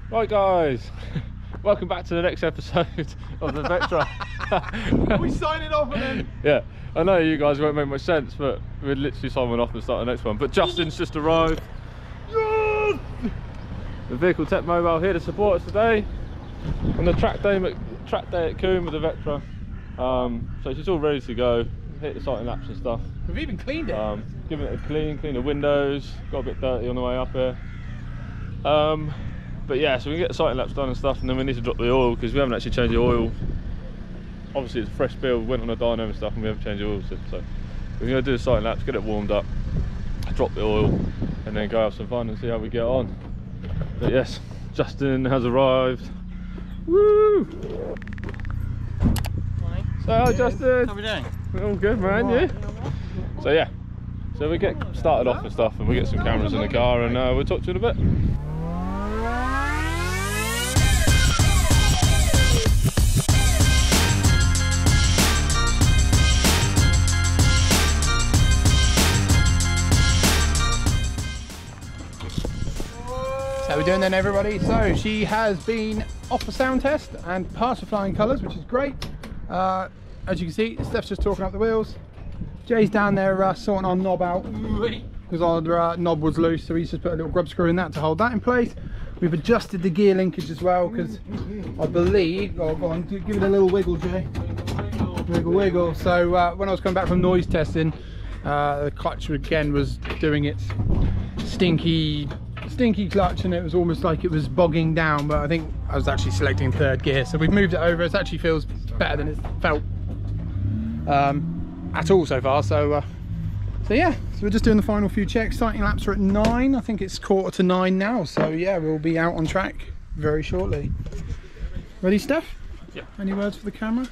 Right guys, welcome back to the next episode of the Vectra. Are we signing off and then? Yeah, I know you guys won't make much sense, but we'd literally sign one off and start the next one. But Justin's just arrived. Yes! The Vehicle Tech Mobile here to support us today on the track day at Combe with the Vectra. So she's all ready to go, hit the sighting laps and stuff. We've even cleaned it. Giving it a clean the windows, got a bit dirty on the way up here. But yeah, so we can get the sighting laps done and stuff, and then we need to drop the oil because we haven't actually changed the oil. Obviously it's a fresh build, went on a dyno and stuff, and we haven't changed the oil since. So we're going to do the sighting laps, get it warmed up, drop the oil, and then go have some fun and see how we get on. But yes, Justin has arrived. Woo! Morning. So hi Justin. How are we doing? All good, man. You? So yeah, so we get started off and stuff, and we get some cameras in the car, and we'll talk to you in a bit. How we doing then, everybody? So she has been off the sound test and passed the flying colours, which is great. As you can see, Steph's just talking up the wheels. Jay's down there sorting our knob out because our knob was loose, so he's just put a little grub screw in that to hold that in place. We've adjusted the gear linkage as well because I believe, oh go on, give it a little wiggle, Jay. Wiggle, wiggle. So when I was coming back from noise testing, the clutch again was doing its stinky clutch, and it was almost like it was bogging down, but I think I was actually selecting third gear, so we've moved it over. It actually feels better than it felt at all so far. So yeah, so we're just doing the final few checks. Sighting laps are at 9. I think it's 8:45 now, so yeah, we'll be out on track very shortly. Ready, Steph? Yeah. Any words for the camera?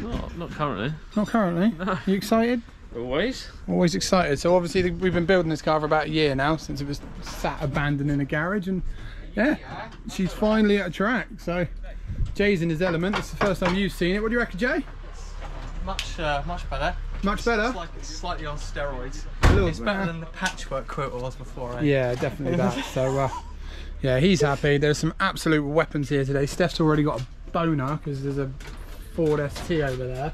Not currently. Not currently. No. You excited? Always. Always excited. So obviously we've been building this car for about a year now, since it was sat abandoned in a garage, and yeah, she's finally at a track. So Jay's in his element. It's the first time you've seen it. What do you reckon, Jay? Much better. Much better? It's like it's slightly on steroids. little It's better than the patchwork quote was before, eh? Yeah, definitely that. So yeah, he's happy. There's some absolute weapons here today. Steph's already got a boner because there's a Ford ST over there.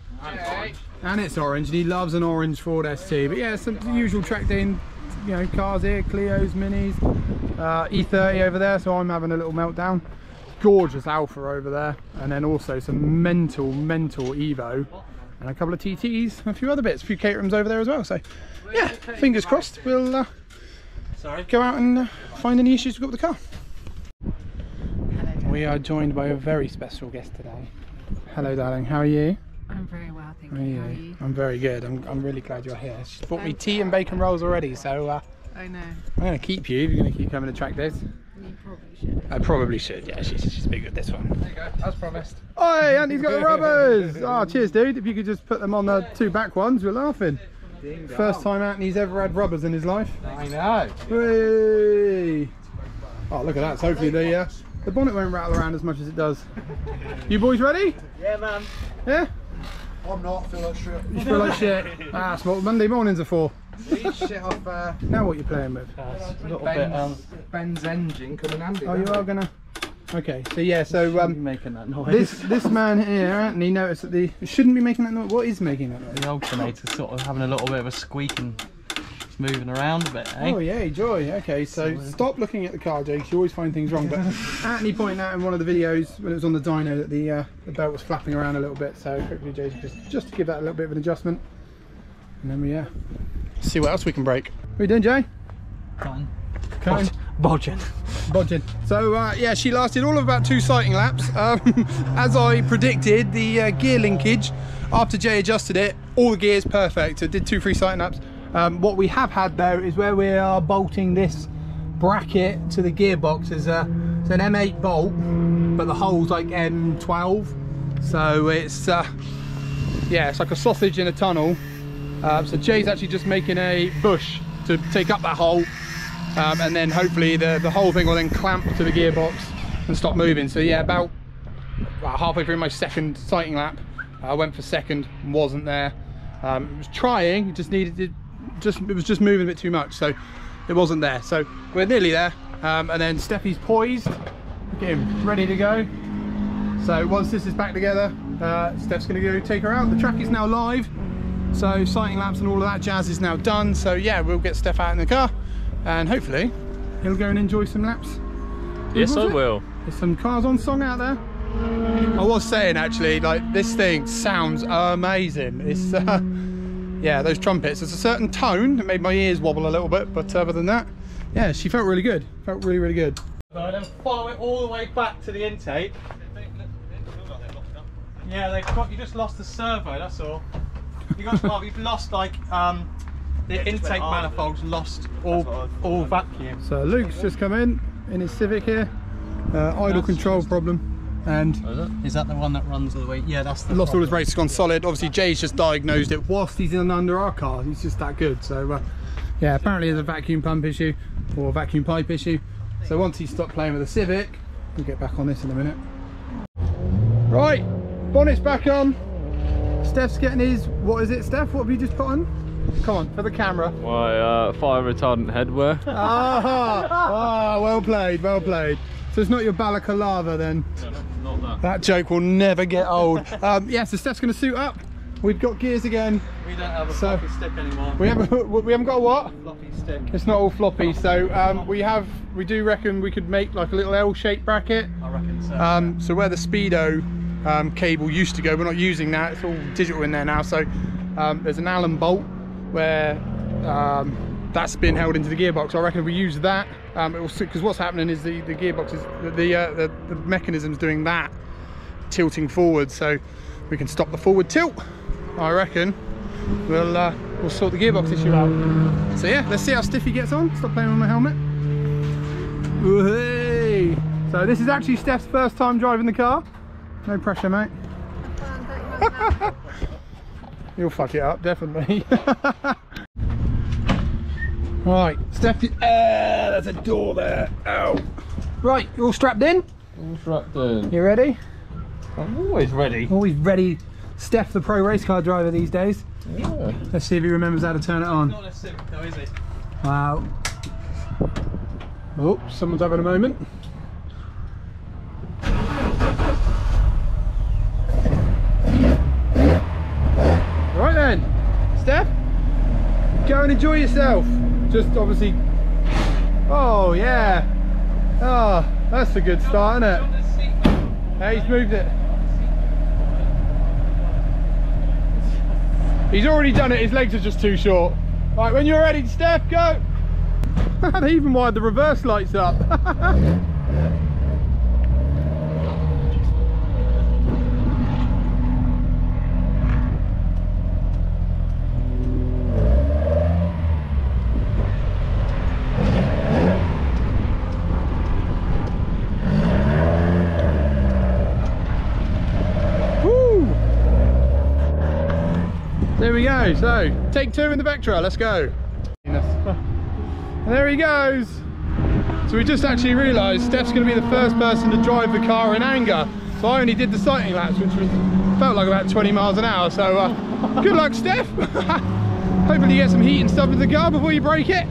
And it's orange, and he loves an orange Ford ST. But yeah, some usual track day, cars here, Clios, Minis, E30 over there, so I'm having a little meltdown. Gorgeous Alpha over there, and then also some mental Evo, and a couple of TTs, and a few other bits, a few caterings over there as well. So yeah, fingers crossed, we'll go out and find any issues we've got with the car. We are joined by a very special guest today. Hello darling, how are you? I'm very well, thank you. How are you? I'm very good. I'm really glad you're here. She's bought me tea and bacon rolls already, so I know. I'm going to keep you if you're going to keep coming to track days. You probably should. I probably should, yeah. She's big with this one. There you go, as promised. Oh, hey, Andy's got the rubbers! Oh, cheers, dude. If you could just put them on the two back ones, we're laughing. First time Anthony's ever had rubbers in his life. I know. Hey. Oh, look at that. So hopefully the bonnet won't rattle around as much as it does. You boys ready? Yeah, man. Yeah? I'm not, I feel like shit. You feel like shit. That's what Monday mornings are for. Shit off Now what you're playing with? A little bit, Ben's engine coming handy. Oh, you are gonna. Okay, so yeah, so making that noise. this man here, Anthony, noticed that it shouldn't be making that noise. What is making that noise? The alternator's sort of having a little bit of a squeak and it's moving around a bit, eh? Oh yeah, joy. Okay, so stop looking at the car, Jake. You always find things wrong. But Anthony pointed out in one of the videos when it was on the dyno that the belt was flapping around a little bit. So hopefully Jay's just to give that a little bit of an adjustment, and then we see what else we can break. What are you doing, Jay? Cutting. Bodging. So yeah, she lasted all of about 2 sighting laps. As I predicted, the gear linkage, after Jay adjusted it, all the gears perfect. So it did 2 free sighting laps. What we have had though is where we are bolting this bracket to the gearbox is it's an M8 bolt, but the hole's like M12. So it's yeah, it's like a sausage in a tunnel. So Jay's actually just making a bush to take up that hole. And then hopefully the whole thing will then clamp to the gearbox and stop moving. So yeah, about halfway through my second sighting lap, I went for second, wasn't there. It was trying, it just needed it was just moving a bit too much, so it wasn't there. So we're nearly there, and then Steffi's poised getting ready to go. So once this is back together, Steph's going to go take her out. The track is now live, so sighting laps and all of that jazz is now done. So yeah, we'll get Steph out in the car and hopefully he'll go and enjoy some laps. Yes, I will. There's some Cars On song out there. I was saying actually, like, this thing sounds amazing. It's yeah, those trumpets, there's a certain tone that made my ears wobble a little bit, but other than that, yeah, she felt really good. Felt really, really good. So then follow it all the way back to the intake. Yeah, they've got, you just lost the servo, that's all. You got, well, you've lost like the intake manifolds lost all vacuum. So Luke's just come in his Civic here, idle control problem, and is that the one that runs all the way? Yeah, that's the lost all his brakes, gone solid. Obviously Jay's just diagnosed it whilst he's in under our car. He's just that good. So yeah, apparently there's a vacuum pump issue or vacuum pipe issue. So once he's stopped playing with the Civic, we'll get back on this in a minute. Right, bonnet's back on. Steph's getting his, what is it, Steph? What have you just put on? Come on, for the camera. My fire retardant headwear. Ah, well played, well played. So it's not your balaclava then? No, not that. That joke will never get old. Yeah, so Steph's going to suit up. We've got gears again. We don't have a floppy stick anymore. We haven't got a what? Floppy stick. It's not all floppy. So we do reckon we could make like a little L-shaped bracket. I reckon so. So where the Speedo cable used to go, we're not using that. It's all digital in there now. So there's an Allen bolt where that's been held into the gearbox. I reckon if we use that, because what's happening is the gearbox is the mechanism's doing that, tilting forward, so we can stop the forward tilt. I reckon we'll sort the gearbox issue out. So yeah, let's see how Stiffy gets on. Stop playing with my helmet. Whee! So this is actually Steph's first time driving the car. No pressure, mate. You'll fuck it up, definitely. Right, Steph, there's a door there. Ow. Right, you all strapped in? All strapped in. You ready? I'm always ready. Always ready. Steph, the pro race car driver these days. Yeah. Let's see if he remembers how to turn it on. Not a Civic though, is it? Wow. Oh, someone's having a moment. Right then, Steph, go and enjoy yourself. Just obviously, oh yeah, oh, that's a good start, isn't it? Hey, he's moved it. He's already done it, his legs are just too short. Right, when you're ready, Steph, go. They even wired the reverse lights up. There we go, so take two in the Vectra, let's go. And there he goes. So we just actually realised Steph's going to be the first person to drive the car in anger. So I only did the sighting laps, which felt like about 20 miles an hour. So good luck, Steph. Hopefully you get some heat and stuff in the car before you break it.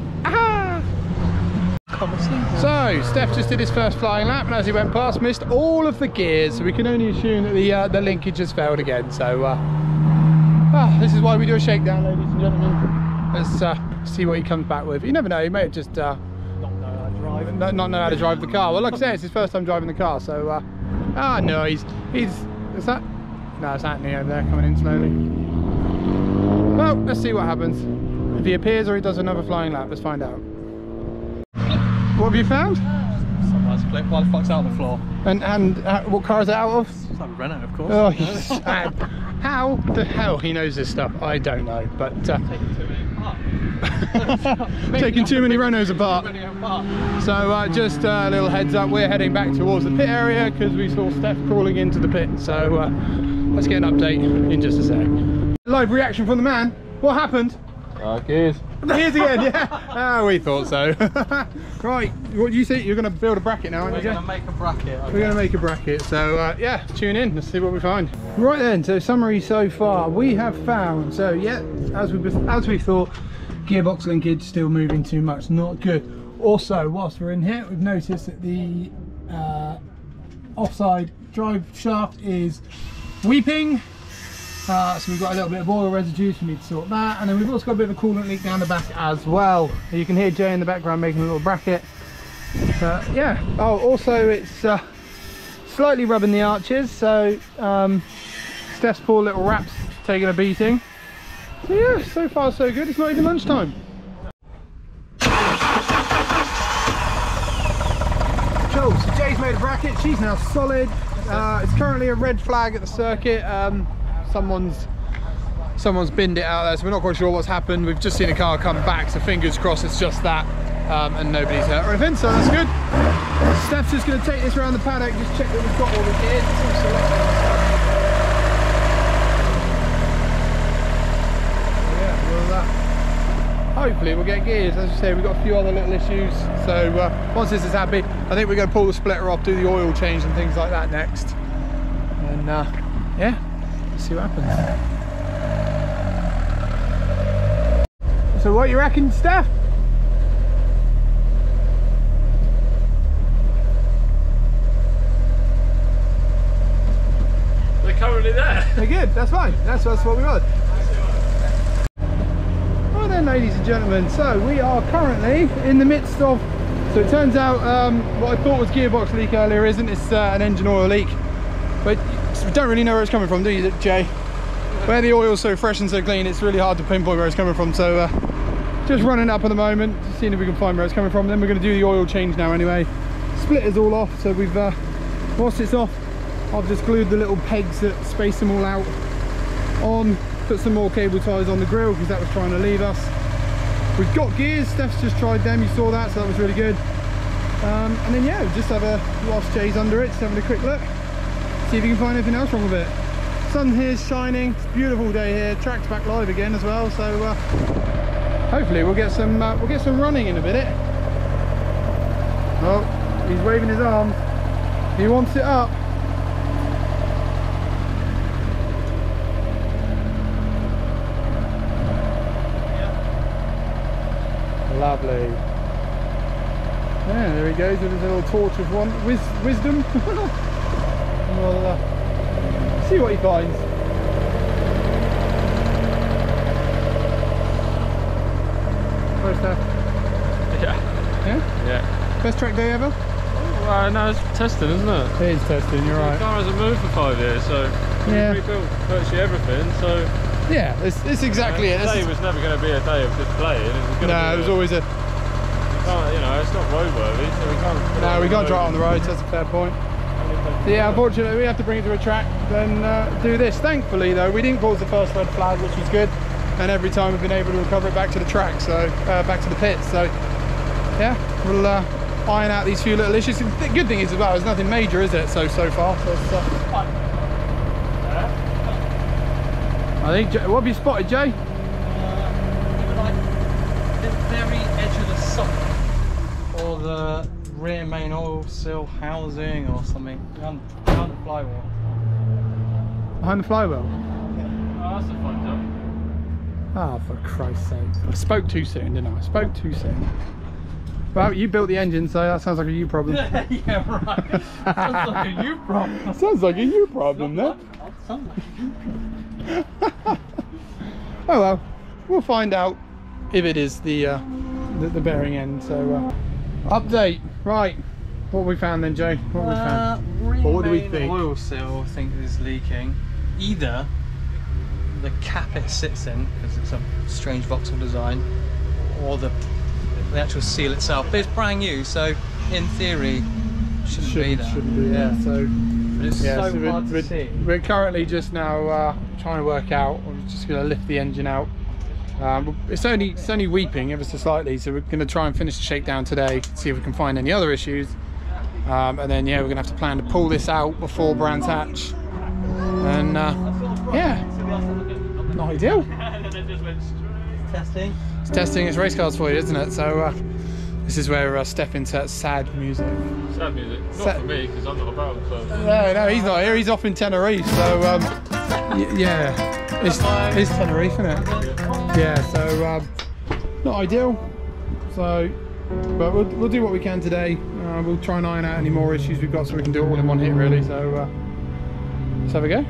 So Steph just did his first flying lap, and as he went past, missed all of the gears. So we can only assume that the linkage has failed again. So this is why we do a shakedown, ladies and gentlemen. Let's see what he comes back with. You never know, he may have just not know how to drive the car. Well, like I said, it's his first time driving the car, so no, is that? No, it's Anthony over there coming in slowly. Well, let's see what happens. If he appears or he does another flying lap, let's find out. What have you found? Someone's clip while the fuck's out on the floor. And what car is it out of? It's like a Renault, of course. Oh, he's sad. How the hell he knows this stuff, I don't know, but taking too many Renaults apart. So just a little heads up, we're heading back towards the pit area because we saw Steph crawling into the pit. So let's get an update in just a sec. Live reaction from the man. What happened? Gears. Gears again, yeah. We thought so. Right, what do you think? You're going to build a bracket now, aren't you? We're going to make a bracket. We're going to make a bracket, so yeah, tune in, let's see what we find. Right then, so summary so far, we have found, so yeah, as we thought, gearbox linkage still moving too much, not good. Also, whilst we're in here, we've noticed that the offside drive shaft is weeping. So we've got a little bit of oil residue, so we need to sort that. And then we've also got a bit of a coolant leak down the back as well. You can hear Jay in the background making a little bracket. Yeah. Oh, also it's slightly rubbing the arches, so Steph's poor little wrap's taking a beating. So yeah, so far so good. It's not even lunchtime. Cool, so Jay's made a bracket, she's now solid. It's currently a red flag at the circuit. Someone's binned it out there, so we're not quite sure what's happened. We've just seen a car come back, so fingers crossed it's just that, and nobody's hurt or anything, so that's good. Steph's just going to take this around the paddock, just check that we've got all the gears. It's all selected and stuff. Hopefully we'll get gears. As I say, we've got a few other little issues, so once this is happy, I think we're going to pull the splitter off, do the oil change and things like that next, and yeah, see what happens. So what you reckon, Steph? They're currently there. They're good, that's fine, that's what we want. Ladies and gentlemen, so we are currently in the midst of, so it turns out what I thought was gearbox leak earlier isn't, it's an engine oil leak, but you don't really know where it's coming from, do you, Jay? Where the oil's so fresh and so clean, it's really hard to pinpoint where it's coming from, so just running up at the moment, just seeing if we can find where it's coming from. Then we're going to do the oil change now anyway. Splitter's all off, so we've whilst it's off, I've just glued the little pegs that space them all out on, put some more cable ties on the grill because that was trying to leave us. We've got gears, Steph's just tried them, you saw that, so that was really good. And then yeah, just have a, whilst Jay's under it, just having a quick look, see if you can find anything else wrong with it. Sun here's shining, it's a beautiful day here, track's back live again as well, so hopefully we'll get some running in a minute. Oh, he's waving his arms, he wants it up. Lovely. Yeah, there he goes with his little torch of wisdom. We'll see what he finds. First half. Yeah. Yeah? Yeah. Best track day ever? No, it's testing, isn't it? It is testing, you're right. The car hasn't moved for 5 years, so yeah, we rebuilt virtually everything, so yeah, it's exactly it. Today was never going to be a day of just playing. It was going to be it was always a... You know, it's not roadworthy, so we can't... No, we can't drive it on the roads, that's a fair point. So yeah, unfortunately we have to bring it to a track, then do this. Thankfully though, we didn't cause the first red flag, which was good. And every time we've been able to recover it back to the track, so back to the pits. So yeah, we'll iron out these few little issues. The good thing is as well, there's nothing major, is it? So far, so it's fine. I think, what have you spotted, Jay? Like the very edge of the socket, or the rear main oil seal housing, or something behind the flywheel. Behind the flywheel? Oh, that's a fun job. Oh, for Christ's sake. I spoke too soon, didn't I? I spoke too soon. Well, you built the engine, so that sounds like a you problem. Yeah, right. Sounds like a you problem. Sounds like a you problem, then. Sounds like a you problem. Oh well, we'll find out if it is the bearing end. So update, right? What have we found then, Jay? What have we found? Or what do we think? Oil seal, I think, is leaking. Either the cap it sits in, because it's a strange voxel design, or the actual seal itself. But it's brand new, so in theory, shouldn't be there. Shouldn't be there. So. But it's so hard to see. We're currently just now trying to work out. We're just going to lift the engine out. It's only weeping ever so slightly, so we're going to try and finish the shakedown today, see if we can find any other issues, and then yeah, we're going to have to plan to pull this out before Brands Hatch. And yeah, not ideal. Testing. It's testing. It's race cars for you, isn't it? So this is where Steph inserts sad music. Sad music. Not for me, because I'm not about, so... No, he's not here. He's off in Tenerife, so... yeah. It's Tenerife, isn't it? Yeah, so... not ideal. So, But we'll do what we can today. We'll try and iron out any more issues we've got so we can do it all in one hit really. So let's have a go.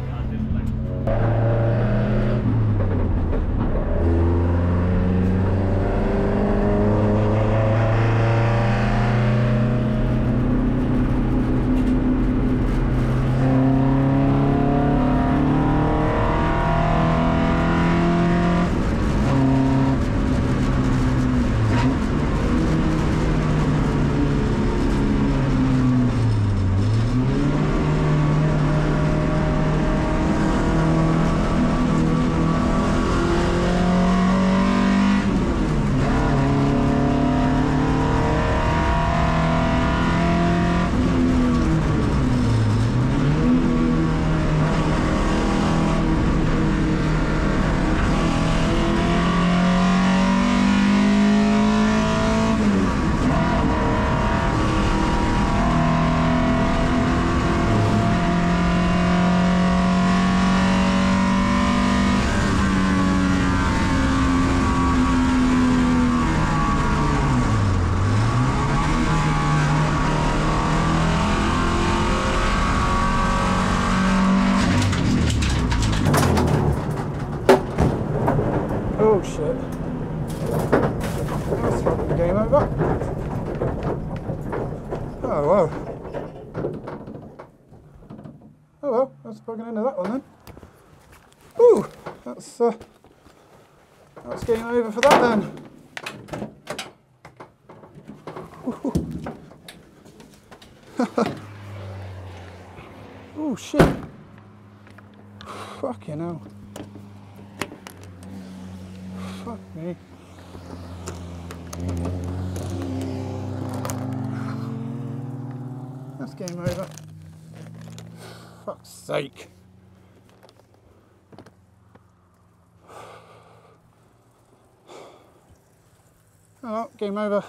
Oh shit. That's probably the game over. Oh well. Oh well, that's the end of that one then. Ooh, that's game over for that then. Oh shit. Fucking hell. Fuck me. That's game over. Fuck's sake. Oh well, game over.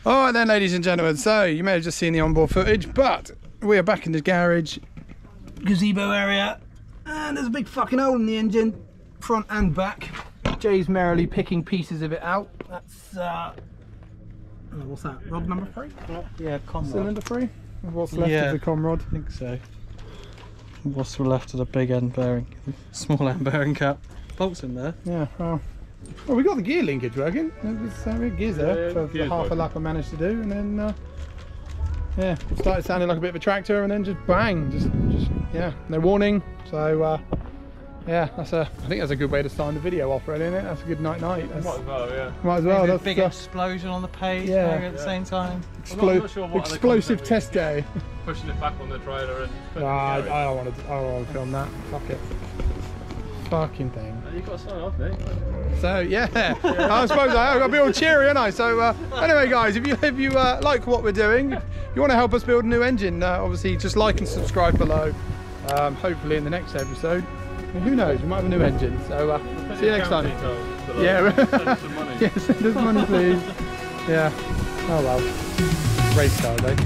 Alright then, ladies and gentlemen, so you may have just seen the onboard footage, but we are back in the garage gazebo area. And there's a big fucking hole in the engine, front and back. Jay's merrily picking pieces of it out. That's, what's that, rod number 3? Yeah, com Cylinder 3? What's left of the com rod? I think so. What's left of the big end bearing, small end bearing cap. Bolts in there. Yeah, well we got the gear linkage working. We had gears there for the half a lap I managed to do, and then yeah, it started sounding like a bit of a tractor, and then just bang, just yeah, no warning. So yeah, I think that's a good way to start the video off, really, isn't it? That's a good night. Might as well, yeah. Might as well. Maybe That's a big explosion on the page at the same time. I'm not sure what explosive test day. Pushing it back on the trailer and. Nah, I don't want to film that. Fuck it. Fucking thing. You've got to sign off, mate. So yeah, I suppose I've got to be all cheery, haven't I? So anyway, guys, if you like what we're doing, if you want to help us build a new engine, obviously just like and subscribe below. Hopefully in the next episode, who knows, we might have a new engine. So see you next time. Yeah, send us some money. Yeah, send us money, please. Yeah. Oh well. Race car, though.